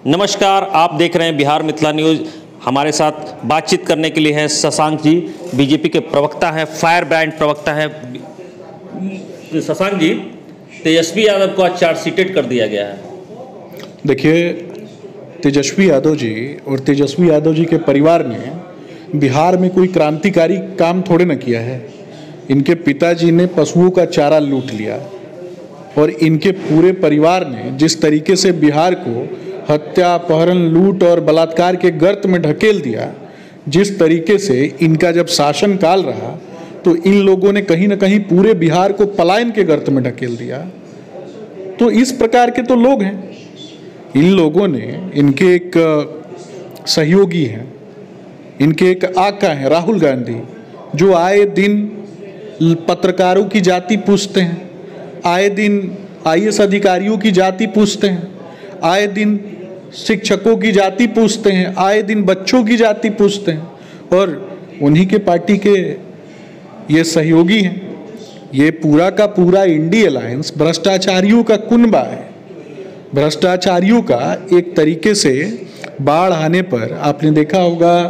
नमस्कार, आप देख रहे हैं बिहार मिथिला न्यूज़। हमारे साथ बातचीत करने के लिए हैं शशांक जी, बीजेपी के प्रवक्ता हैं, फायर ब्रांड प्रवक्ता हैं। शशांक जी, तेजस्वी यादव को आज चार्जशीटेड कर दिया गया है। देखिए, तेजस्वी यादव जी और तेजस्वी यादव जी के परिवार ने बिहार में कोई क्रांतिकारी काम थोड़े न किया है। इनके पिताजी ने पशुओं का चारा लूट लिया और इनके पूरे परिवार ने जिस तरीके से बिहार को हत्या, अपहरण, लूट और बलात्कार के गर्त में ढकेल दिया, जिस तरीके से इनका जब शासन काल रहा तो इन लोगों ने कहीं ना कहीं पूरे बिहार को पलायन के गर्त में ढकेल दिया। तो इस प्रकार के तो लोग हैं। इन लोगों ने, इनके एक सहयोगी हैं, इनके एक आका हैं राहुल गांधी, जो आए दिन पत्रकारों की जाति पूछते हैं, आए दिन आईएएस अधिकारियों की जाति पूछते हैं, आए दिन शिक्षकों की जाति पूछते हैं, आए दिन बच्चों की जाति पूछते हैं। और उन्हीं के पार्टी के ये सहयोगी हैं। ये पूरा का पूरा इंडी अलायंस भ्रष्टाचारियों का कुनबा है। भ्रष्टाचारियों का एक तरीके से बाढ़ आने पर आपने देखा होगा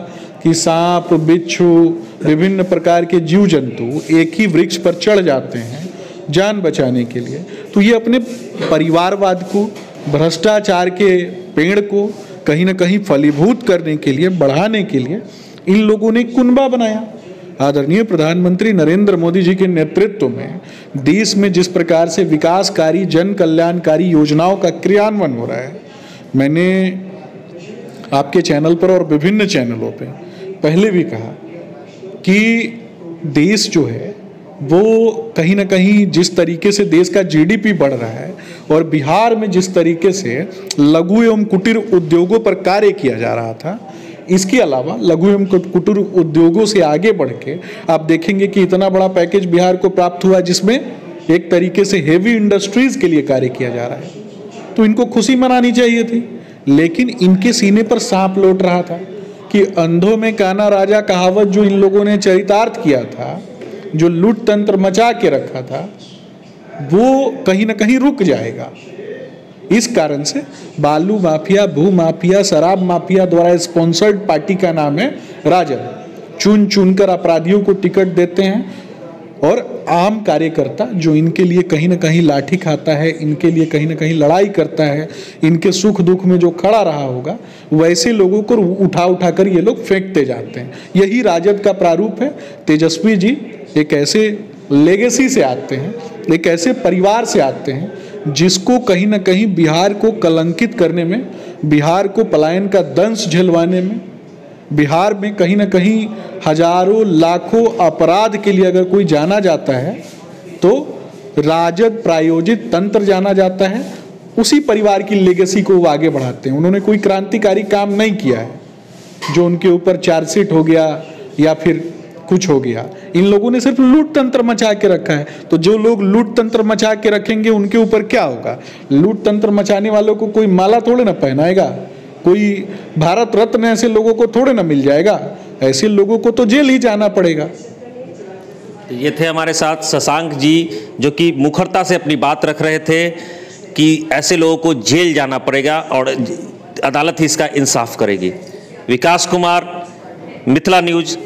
कि सांप, बिच्छू, विभिन्न प्रकार के जीव जंतु एक ही वृक्ष पर चढ़ जाते हैं जान बचाने के लिए। तो ये अपने परिवारवाद को, भ्रष्टाचार के पेड़ को कहीं ना कहीं फलीभूत करने के लिए, बढ़ाने के लिए इन लोगों ने कुनबा बनाया। आदरणीय प्रधानमंत्री नरेंद्र मोदी जी के नेतृत्व में देश में जिस प्रकार से विकासकारी, जन कल्याणकारी योजनाओं का क्रियान्वयन हो रहा है, मैंने आपके चैनल पर और विभिन्न चैनलों पे पहले भी कहा कि देश जो है वो कहीं ना कहीं जिस तरीके से देश का जीडीपी बढ़ रहा है और बिहार में जिस तरीके से लघु एवं कुटीर उद्योगों पर कार्य किया जा रहा था, इसके अलावा लघु एवं कुटीर उद्योगों से आगे बढ़ के आप देखेंगे कि इतना बड़ा पैकेज बिहार को प्राप्त हुआ जिसमें एक तरीके से हेवी इंडस्ट्रीज के लिए कार्य किया जा रहा है। तो इनको खुशी मनानी चाहिए थी, लेकिन इनके सीने पर सांप लौट रहा था कि अंधों में काना राजा कहावत जो इन लोगों ने चरितार्थ किया था, जो लूट तंत्र मचा के रखा था, वो कहीं ना कहीं रुक जाएगा। इस कारण से बालू माफिया, भू माफिया, शराब माफिया द्वारा स्पॉन्सर्ड पार्टी का नाम है राजद। चुन चुनकर अपराधियों को टिकट देते हैं और आम कार्यकर्ता जो इनके लिए कहीं ना कहीं लाठी खाता है, इनके लिए कहीं ना कहीं लड़ाई करता है, इनके सुख दुख में जो खड़ा रहा होगा, वैसे लोगों को उठा उठा कर ये लोग फेंकते जाते हैं। यही राजद का प्रारूप है। तेजस्वी जी एक ऐसे लेगेसी से आते हैं, एक ऐसे परिवार से आते हैं जिसको कहीं ना कहीं बिहार को कलंकित करने में, बिहार को पलायन का दंश झेलवाने में, बिहार में कहीं ना कहीं हजारों लाखों अपराध के लिए अगर कोई जाना जाता है तो राजद प्रायोजित तंत्र जाना जाता है। उसी परिवार की लेगेसी को वो आगे बढ़ाते हैं। उन्होंने कोई क्रांतिकारी काम नहीं किया है जो उनके ऊपर चार्जशीट हो गया या फिर कुछ हो गया। इन लोगों ने सिर्फ लूट तंत्र मचा के रखा है। तो जो लोग लूट तंत्र मचा के रखेंगे उनके ऊपर क्या होगा? लूट तंत्र मचाने वालों को कोई माला थोड़े ना पहनाएगा, कोई भारत रत्न ऐसे लोगों को थोड़े ना मिल जाएगा। ऐसे लोगों को तो जेल ही जाना पड़ेगा। ये थे हमारे साथ शशांक जी, जो कि मुखरता से अपनी बात रख रहे थे कि ऐसे लोगों को जेल जाना पड़ेगा और अदालत ही इसका इंसाफ करेगी। विकास कुमार, मिथिला न्यूज़।